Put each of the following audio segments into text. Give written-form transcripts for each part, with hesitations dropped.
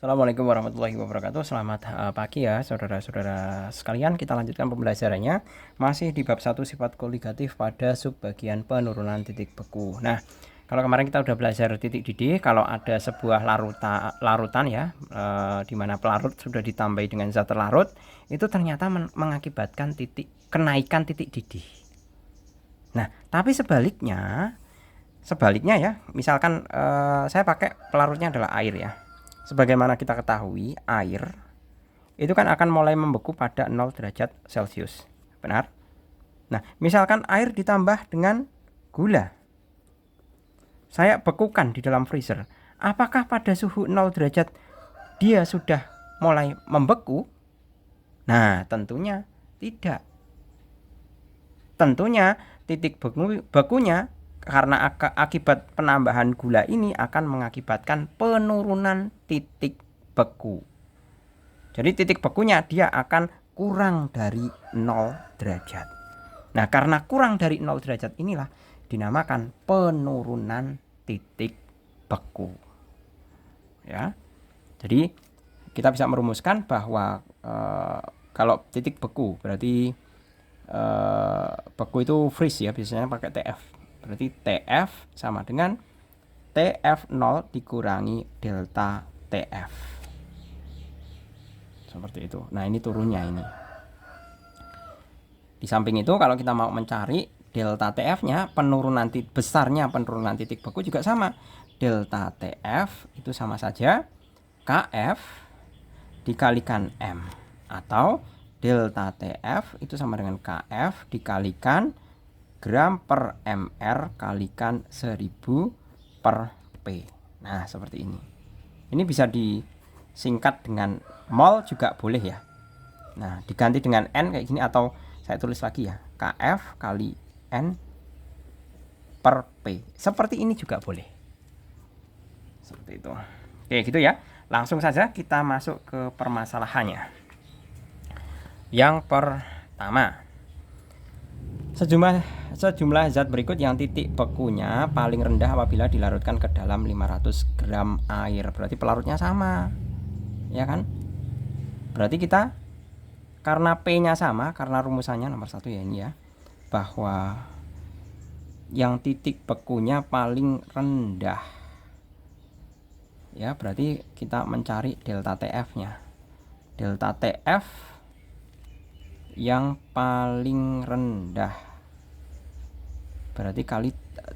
Assalamualaikum warahmatillahi wabarakatuh. Selamat pagi ya saudara-saudara sekalian. Kita lanjutkan pembelajarannya. Masih di bab 1 sifat koligatif pada subbagian penurunan titik beku. Nah, kalau kemarin kita udah belajar titik didih, kalau ada sebuah larutan ya, di mana pelarut sudah ditambahi dengan zat terlarut, itu ternyata mengakibatkan kenaikan titik didih. Nah, tapi sebaliknya ya, misalkan saya pakai pelarutnya adalah air ya. Sebagaimana kita ketahui, air itu kan akan mulai membeku pada 0 derajat Celcius. Benar? Nah, misalkan air ditambah dengan gula. Saya bekukan di dalam freezer. Apakah pada suhu 0 derajat dia sudah mulai membeku? Nah, tentunya tidak. Tentunya titik bekunya karena akibat penambahan gula ini akan mengakibatkan penurunan titik beku. Jadi titik bekunya dia akan kurang dari 0 derajat. Nah, karena kurang dari 0 derajat inilah dinamakan penurunan titik beku. Ya. Jadi kita bisa merumuskan bahwa kalau titik beku berarti beku itu freeze ya, biasanya pakai TF. Berarti TF sama dengan TF0 dikurangi delta TF. Seperti itu. Nah, ini turunnya ini. Di samping itu kalau kita mau mencari delta TF-nya, besarnya penurunan titik beku juga sama. Delta TF itu sama saja KF dikalikan M, atau delta TF itu sama dengan KF dikalikan gram per mr kalikan 1000 per P. Nah, seperti ini. Ini bisa disingkat dengan mol juga boleh ya. Nah, diganti dengan N kayak gini, atau saya tulis lagi ya, KF kali N per P. Seperti ini juga boleh. Seperti itu. Oke, gitu ya. Langsung saja kita masuk ke permasalahannya. Yang pertama, sejumlah zat berikut yang titik bekunya paling rendah apabila dilarutkan ke dalam 500 gram air. Berarti pelarutnya sama, ya kan? Berarti kita karena P-nya sama, karena rumusannya nomor 1 ya ini ya, bahwa yang titik bekunya paling rendah. Ya, berarti kita mencari delta TF-nya. Delta TF yang paling rendah. Berarti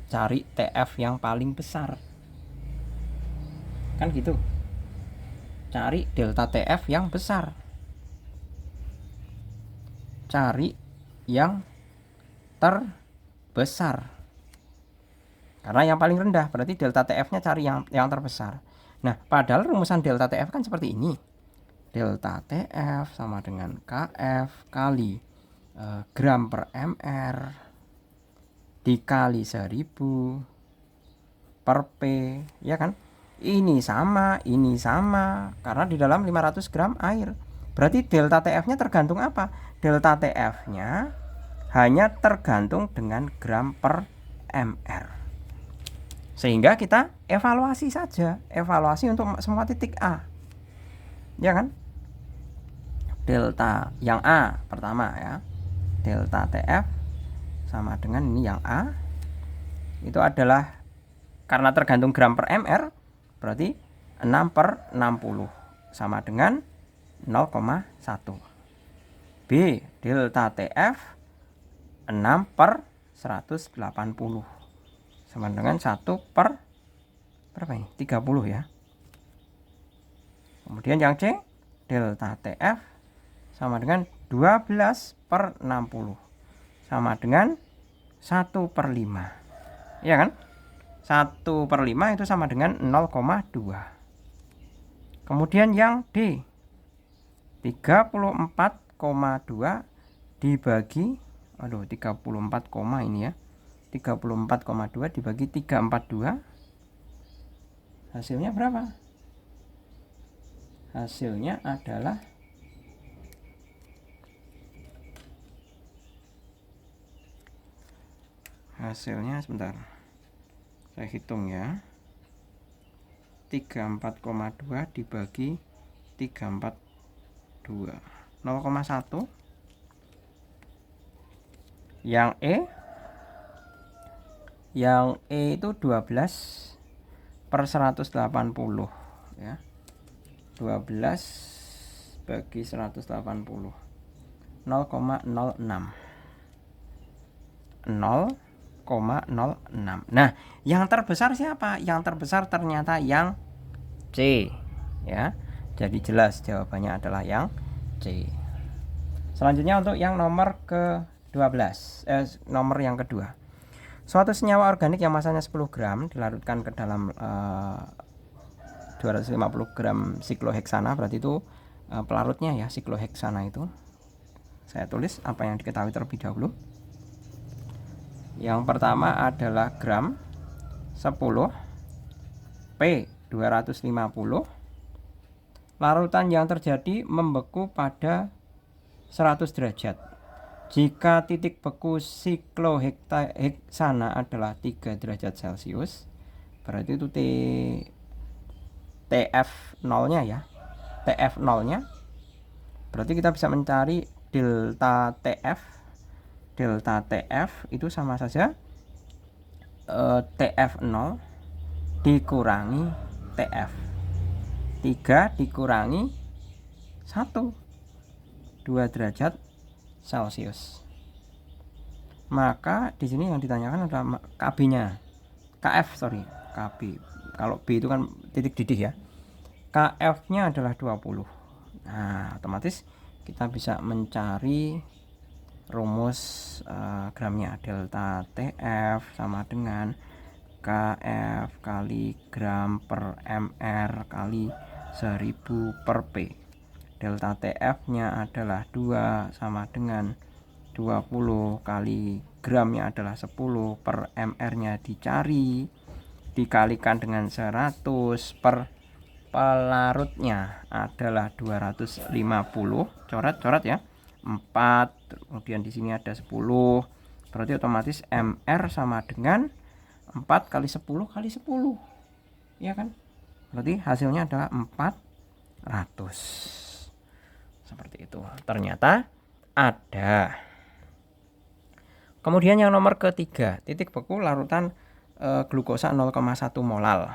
cari TF yang paling besar. Kan gitu. Cari delta TF yang besar. Cari yang terbesar. Karena yang paling rendah, berarti delta TF-nya cari yang terbesar. Nah, padahal rumusan delta TF kan seperti ini. Delta TF sama dengan KF kali gram per mr dikali 1000 per P, ya kan? Ini sama karena di dalam 500 gram air. Berarti delta TF-nya tergantung apa? Delta TF-nya hanya tergantung dengan gram per mr. Sehingga kita evaluasi saja, evaluasi untuk semua titik A, ya kan? Delta yang A pertama ya, delta TF sama dengan ini yang A, itu adalah karena tergantung gram per mr, berarti 6 per 60 sama dengan 0,1. B, delta TF 6 per 180 sama dengan 1 per berapa ini? 30 ya. Kemudian yang C, delta TF sama dengan 12 per 60 sama dengan 1 per 5. Iya kan? 1 per 5 itu sama dengan 0,2. Kemudian yang D, 34,2 dibagi 34, ini ya, 34,2 dibagi 342, hasilnya berapa? Hasilnya adalah sebentar, saya hitung ya. 34,2 dibagi 342, 0,1. Yang E itu 12/180 ya. 12 bagi 180, 0,06. 0,06. Nah, yang terbesar siapa? Yang terbesar ternyata yang C ya. Jadi jelas jawabannya adalah yang C. Selanjutnya untuk yang nomor ke-12, nomor yang kedua. Suatu senyawa organik yang masanya 10 gram dilarutkan ke dalam 250 gram sikloheksana, berarti itu pelarutnya ya, sikloheksana itu. Saya tulis apa yang diketahui terlebih dahulu. Yang pertama adalah gram 10, P 250. Larutan yang terjadi membeku pada 100 derajat. Jika titik beku sikloheksana adalah 3 derajat Celcius, berarti itu TF0 nya ya. TF0 nya berarti kita bisa mencari delta TF. Delta TF itu sama saja TF0 dikurangi TF. 3 dikurangi 1, 2 derajat Celcius. Maka di sini yang ditanyakan adalah KB-nya. KB. Kalau B itu kan titik didih ya. KF-nya adalah 20. Nah, otomatis kita bisa mencari rumus gramnya. Delta TF sama dengan KF kali gram per mr kali 1000 per P. Delta TF-nya adalah 2 sama dengan 20 kali gramnya adalah 10 per mr-nya dicari, dikalikan dengan 100 per pelarutnya adalah 250. Coret ya. 4, kemudian di sini ada 10. Berarti otomatis mr sama dengan 4 kali 10 kali 10. Ya kan? Berarti hasilnya adalah 400. Seperti itu. Ternyata ada. Kemudian yang nomor ketiga, titik beku larutan glukosa 0,1 molal.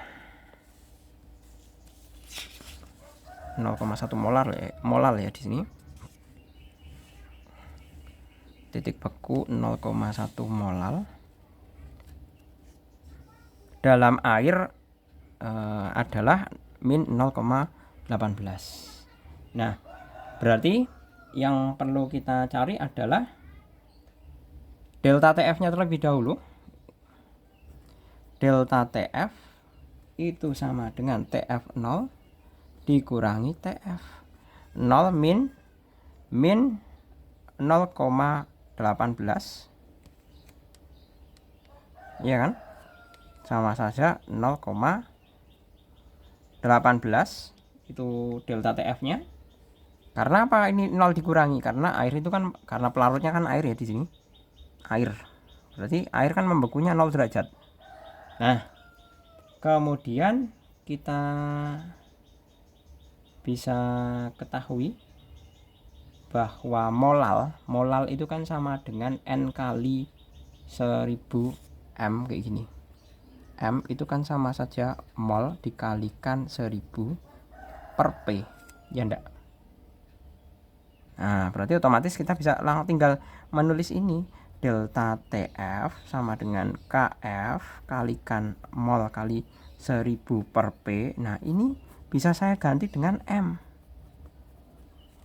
0,1 molal ya di sini. Titik beku 0,1 molal dalam air adalah min 0,18. Nah, berarti yang perlu kita cari adalah delta TF-nya terlebih dahulu. Delta TF itu sama dengan TF0 dikurangi TF. 0 min 0,18. Ya kan? Sama saja 0,18 itu delta TF-nya. Karena apa ini 0 dikurangi? Karena air itu kan, karena pelarutnya kan air ya di sini. Air. Berarti air kan membekunya 0 derajat. Nah, kemudian kita bisa ketahui bahwa molal itu kan sama dengan N kali 1000 M kayak gini. M itu kan sama saja mol dikalikan 1000 per P, ya enggak? Nah, berarti otomatis kita bisa langsung tinggal menulis ini, delta TF sama dengan KF kalikan mol kali 1000 per P. Nah, ini bisa saya ganti dengan M.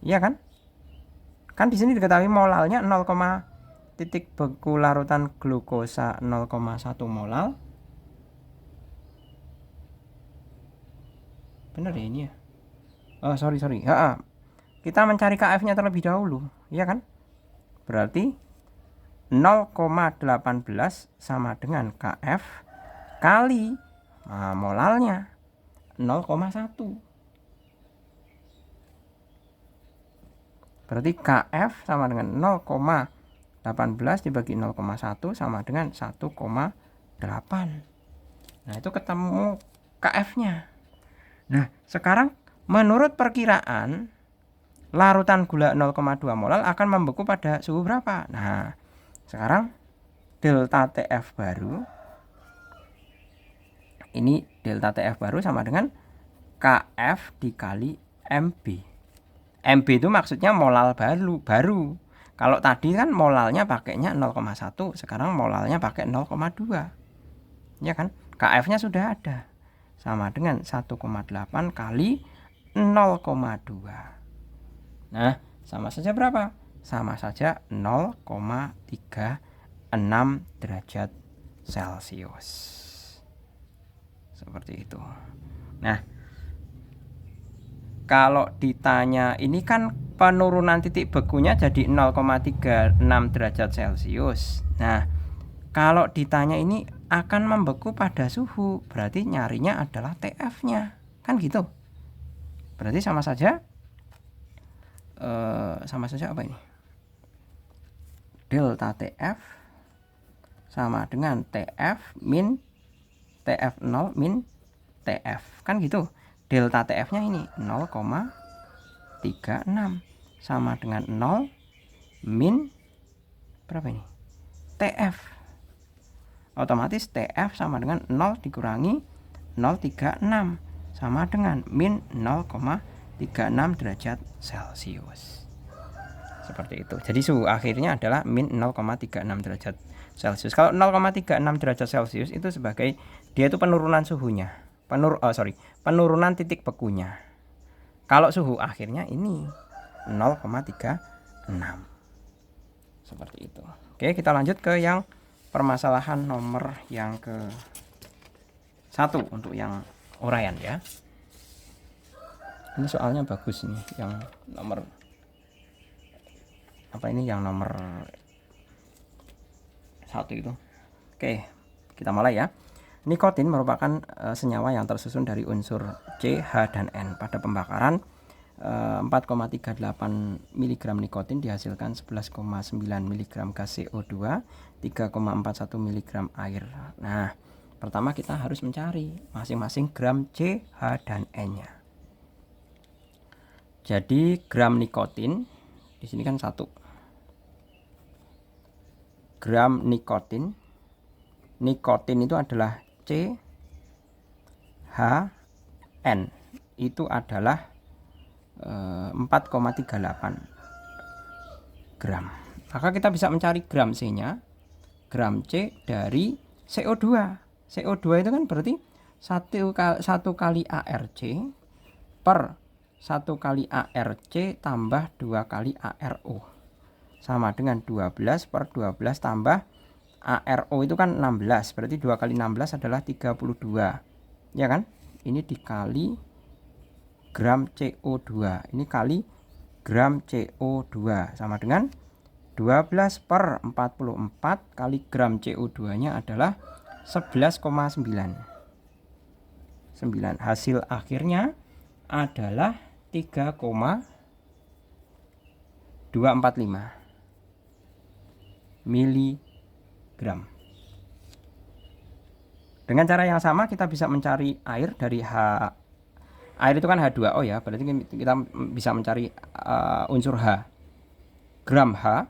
Iya kan? Kan di sini diketahui molalnya 0, titik beku larutan glukosa 0,1 molal. Benar ya ini ya? Oh, sorry. Kita mencari KF-nya terlebih dahulu, ya kan? Berarti 0,18 sama dengan KF kali molalnya 0,1. Berarti KF sama dengan 0,18 dibagi 0,1 sama dengan 1,8. Nah, itu ketemu KF-nya. Nah, sekarang menurut perkiraan larutan gula 0,2 molal akan membeku pada suhu berapa? Nah, sekarang delta TF baru, ini delta TF baru sama dengan KF dikali MB. MB itu maksudnya molal baru. Kalau tadi kan molalnya pakainya 0,1, sekarang molalnya pakai 0,2. Ya kan? KF-nya sudah ada. Sama dengan 1,8 kali 0,2. Nah, sama saja berapa? Sama saja 0,36 derajat Celcius. Seperti itu. Nah, kalau ditanya ini kan penurunan titik bekunya jadi 0,36 derajat Celcius. Nah, kalau ditanya ini akan membeku pada suhu, berarti nyarinya adalah TF-nya. Kan gitu. Berarti sama saja apa ini? Delta TF sama dengan TF min TF0 min TF. Kan gitu. Delta TF-nya ini 0,36 sama dengan 0 min berapa ini? TF. Otomatis TF sama dengan 0 dikurangi 0,36 sama dengan min 0,36 derajat Celcius. Seperti itu. Jadi suhu akhirnya adalah min 0,36 derajat Celcius. Kalau 0,36 derajat Celcius itu sebagai dia itu penurunan suhunya. Penurunan titik bekunya. Kalau suhu akhirnya ini 0,36. Seperti itu. Oke, kita lanjut ke yang permasalahan nomor yang ke-1 untuk yang uraian ya. Ini soalnya bagus nih, yang nomor apa ini, yang nomor 1 itu. Oke, kita mulai ya. Nikotin merupakan senyawa yang tersusun dari unsur C, H, dan N. Pada pembakaran 4,38 mg nikotin dihasilkan 11,9 mg gas CO2, 3,41 mg air. Nah, pertama kita harus mencari masing-masing gram C, H, dan N-nya. Jadi gram nikotin di sini kan 1 gram nikotin. Nikotin itu adalah C, H, N. Itu adalah 4,38 gram. Maka kita bisa mencari gram C-nya, gram C dari CO2. CO2 itu kan berarti 1 kali ARC per 1 kali ARC tambah 2 kali ARO. Sama dengan 12 per 12 tambah ARO itu kan 16. Berarti 2 kali 16 adalah 32. Ya kan? Ini dikali gram CO2. Ini kali gram CO2 sama dengan 12 per 44 kali gram CO2-nya adalah 11,9. Hasil akhirnya adalah 3,245 miligram. Dengan cara yang sama kita bisa mencari air dari air itu kan H2O ya, berarti kita bisa mencari unsur H. Gram H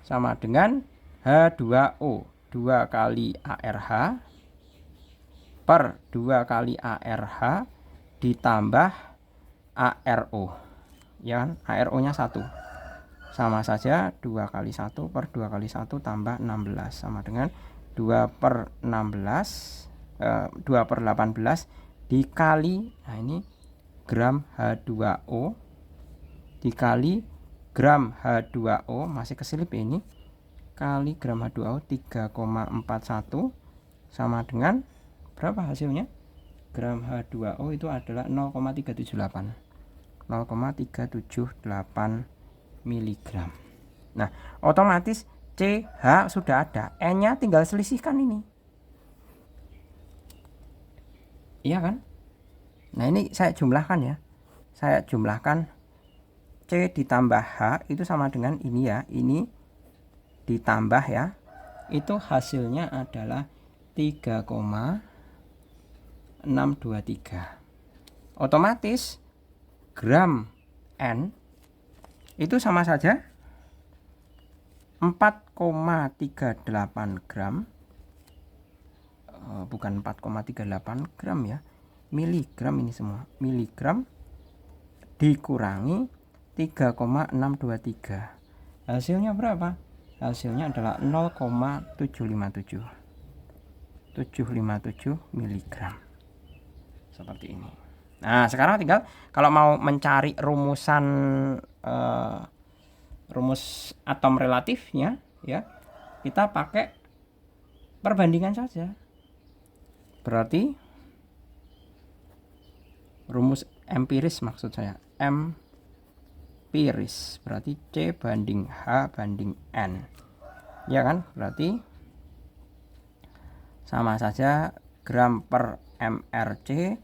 sama dengan H2O, 2 kali ARH per 2 kali ARH ditambah ARO. Ya kan? ARO-nya 1. Sama saja 2 kali 1 per 2 kali 1 tambah 16 sama dengan 2 per 16 2 per 18 dikali, nah ini gram H2O dikali gram H2O, masih keselip ini, kali gram H2O 3,41 sama dengan berapa hasilnya? Gram H2O itu adalah 0,378 miligram. Nah, otomatis CH sudah ada, N-nya tinggal selisihkan ini. Iya kan? Nah, ini saya jumlahkan ya. Saya jumlahkan C ditambah H itu sama dengan ini ya. Ini ditambah ya. Itu hasilnya adalah 3,623. Otomatis gram N itu sama saja 4,38 gram, bukan 4,38 gram ya, miligram ini semua, miligram dikurangi 3,623. Hasilnya berapa? Hasilnya adalah 0,757 miligram. Seperti ini. Nah, sekarang tinggal kalau mau mencari rumusan rumus atom relatifnya ya, kita pakai perbandingan saja. Berarti rumus empiris, maksud saya empiris, berarti C banding H banding N, ya kan? Berarti sama saja gram per mRC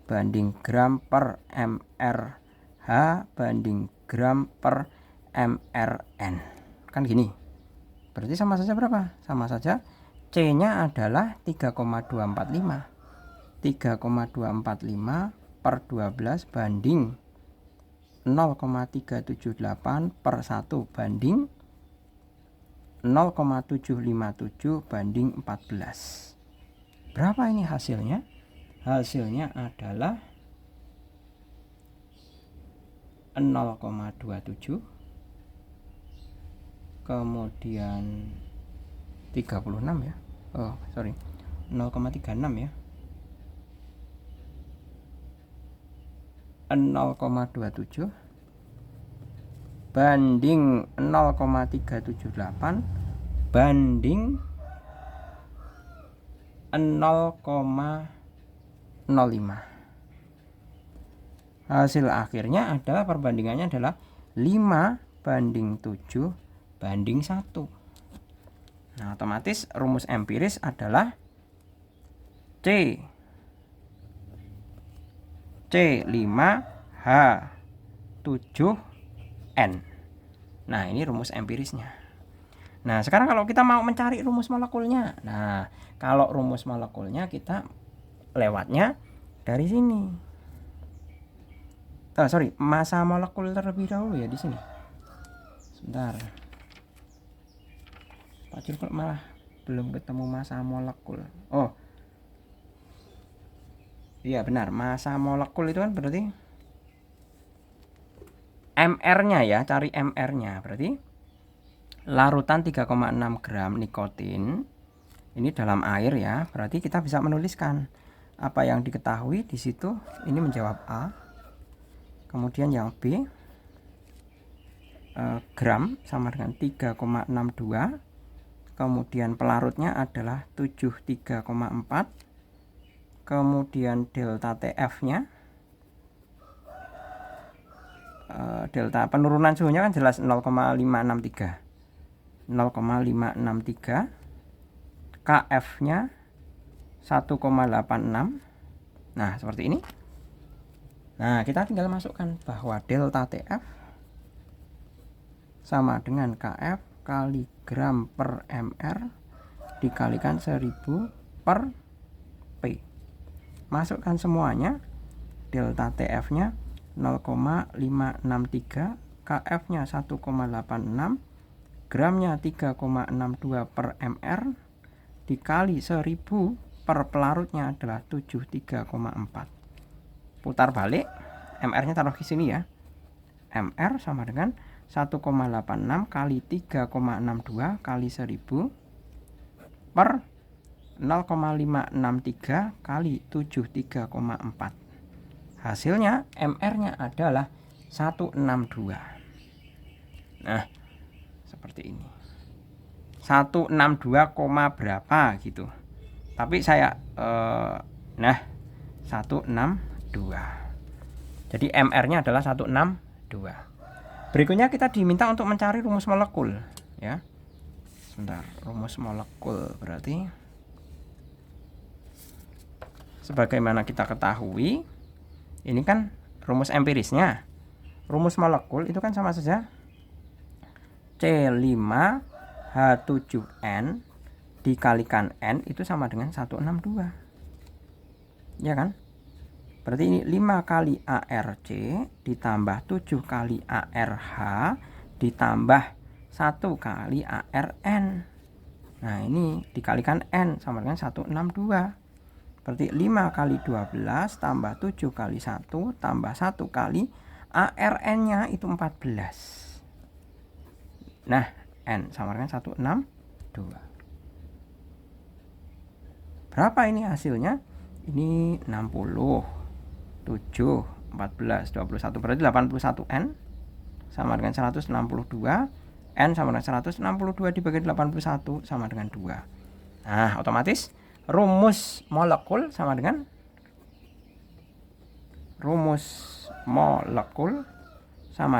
banding gram per mRH banding gram per mRN, kan gini. Berarti sama saja berapa? Sama saja C nya adalah 3,245 per 12 banding 0,378 per 1 banding 0,757 banding 14. Berapa ini hasilnya? Hasilnya adalah 0,27, kemudian 36 ya. 0,36 ya. 0,27 banding 0,378 banding 0,05. Hasil akhirnya adalah perbandingannya adalah 5 banding 7 banding 1. Nah, otomatis rumus empiris adalah C5H7N. Nah, ini rumus empirisnya. Nah, sekarang kalau kita mau mencari rumus molekulnya. Nah, kalau rumus molekulnya kita lewatnya dari sini. Massa molekul terlebih dahulu ya di sini. Sebentar. Pak Jul kok malah belum ketemu massa molekul. Oh. Iya benar, massa molekul itu kan berarti MR-nya ya, cari MR-nya. Berarti larutan 3,6 gram nikotin ini dalam air ya. Berarti kita bisa menuliskan apa yang diketahui di situ. Ini menjawab A. Kemudian yang B, gram sama dengan 3,62. Kemudian pelarutnya adalah 73,4. Kemudian delta TF-nya, delta penurunan suhunya kan jelas 0,563. 0,563. KF-nya 1,86. Nah, seperti ini. Nah, kita tinggal masukkan bahwa delta TF sama dengan KF kali gram per mR dikalikan 1000 per P. Masukkan semuanya. Delta TF-nya 0,563, KF-nya 1,86, gramnya 3,62 per mR dikali 1000 per pelarutnya adalah 73,4. Putar balik, MR-nya taruh di sini ya. MR sama dengan 1,86 kali 3,62 kali 1000 per 0,563 kali 73,4. Hasilnya MR-nya adalah 162. Nah, seperti ini. 162, berapa gitu. Tapi saya 162. Jadi MR-nya adalah 162. Berikutnya kita diminta untuk mencari rumus molekul ya. Sebentar, rumus molekul berarti sebagaimana kita ketahui ini kan rumus empirisnya. Rumus molekul itu kan sama saja C5H7N dikalikan N itu sama dengan 162. Ya kan? Berarti ini 5 kali ARC ditambah 7 kali ARH ditambah 1 kali ARN. Nah, ini dikalikan N sama dengan 162. Berarti 5 kali 12 tambah 7 kali 1 tambah 1 kali ARN-nya itu 14. Nah, N sama dengan 162. Berapa ini hasilnya? Ini 60, 7, 14, 21. Berarti 81 N sama dengan 162. N sama dengan 162 dibagi 81 sama dengan 2. Nah, otomatis rumus molekul sama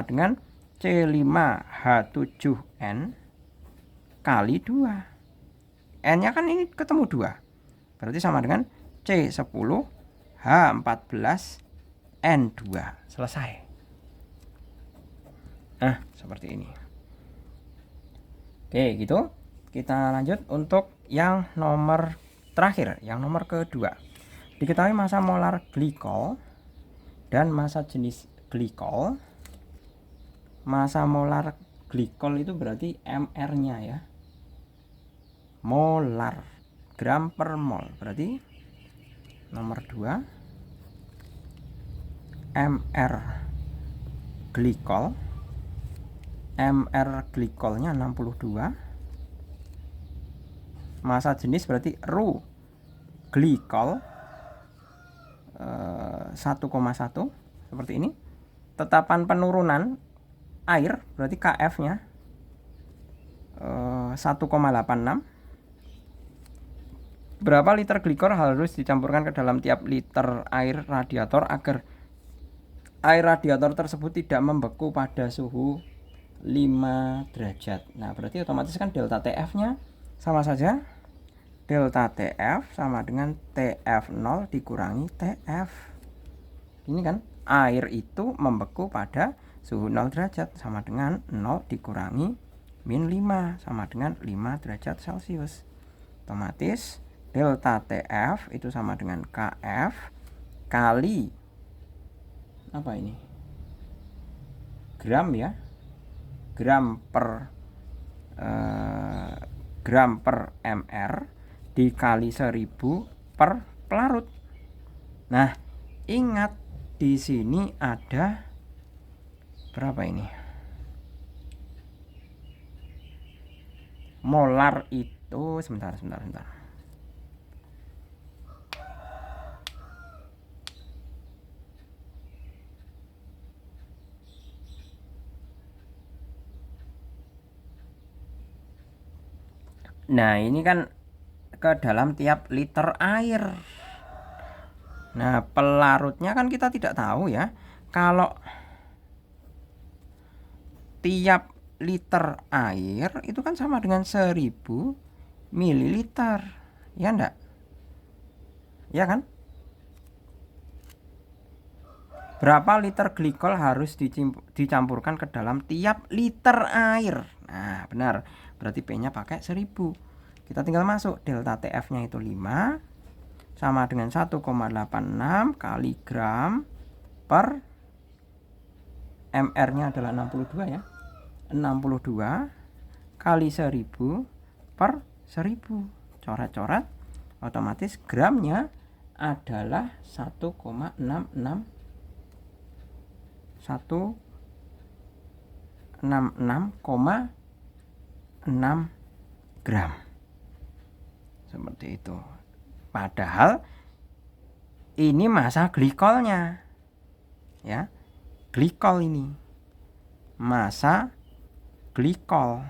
dengan C5H7N kali 2. N-nya kan ini ketemu 2. Berarti sama dengan C10H14N2. Selesai. Nah, seperti ini. Oke, gitu. Kita lanjut untuk yang nomor terakhir, yang nomor kedua. Diketahui massa molar glikol dan massa jenis glikol. Massa molar glikol itu berarti MR-nya ya. Molar, gram per mol. Berarti nomor 2 MR glikol. MR glikolnya 62. Massa jenis berarti Ru glikol 1,1 seperti ini. Tetapan penurunan air berarti KF-nya 1,86. Berapa liter glikol harus dicampurkan ke dalam tiap liter air radiator agar air radiator tersebut tidak membeku pada suhu 5 derajat. Nah, berarti otomatis kan delta TF-nya sama saja. Delta TF sama dengan TF0 dikurangi TF. Ini kan air itu membeku pada suhu 0 derajat sama dengan 0 dikurangi min 5 sama dengan 5 derajat Celcius. Otomatis delta TF itu sama dengan KF kali apa ini? Gram ya. Gram per mr dikali 1000 per pelarut. Nah, ingat di sini ada berapa ini? Molar itu sebentar. Nah, ini kan ke dalam tiap liter air. Nah, pelarutnya kan kita tidak tahu ya. Kalau tiap liter air itu kan sama dengan 1000 mililiter. Ya enggak? Ya kan? Berapa liter glikol harus dicampurkan ke dalam tiap liter air? Nah, benar. Berarti P-nya pakai 1000. Kita tinggal masuk. Delta TF-nya itu 5 sama dengan 1,86 kali gram per MR-nya adalah 62 ya. 62 kali 1000 per 1000. Coret-coret. Otomatis gramnya adalah 1,66 gram. Seperti itu. Padahal ini massa glikolnya. Ya. Glikol ini. Massa glikol.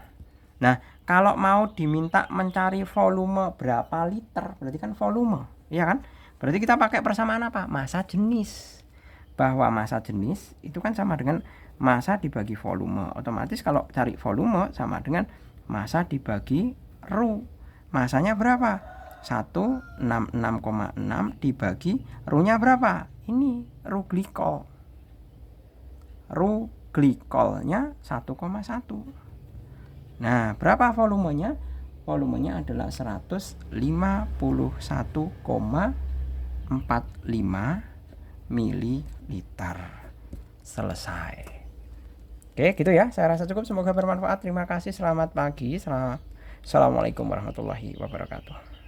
Nah, kalau mau diminta mencari volume berapa liter, berarti kan volume, ya kan? Berarti kita pakai persamaan apa? Massa jenis. Bahwa massa jenis itu kan sama dengan massa dibagi volume. Otomatis kalau cari volume sama dengan massa dibagi Ru. Massanya berapa? 166,6 dibagi Ru-nya berapa? Ini Ru glikol. Ru glikolnya 1,1. Nah, berapa volumenya? Volumenya adalah 151,45 mililiter. Selesai. Oke, gitu ya. Saya rasa cukup. Semoga bermanfaat. Terima kasih. Selamat pagi. Assalamualaikum warahmatullahi wabarakatuh.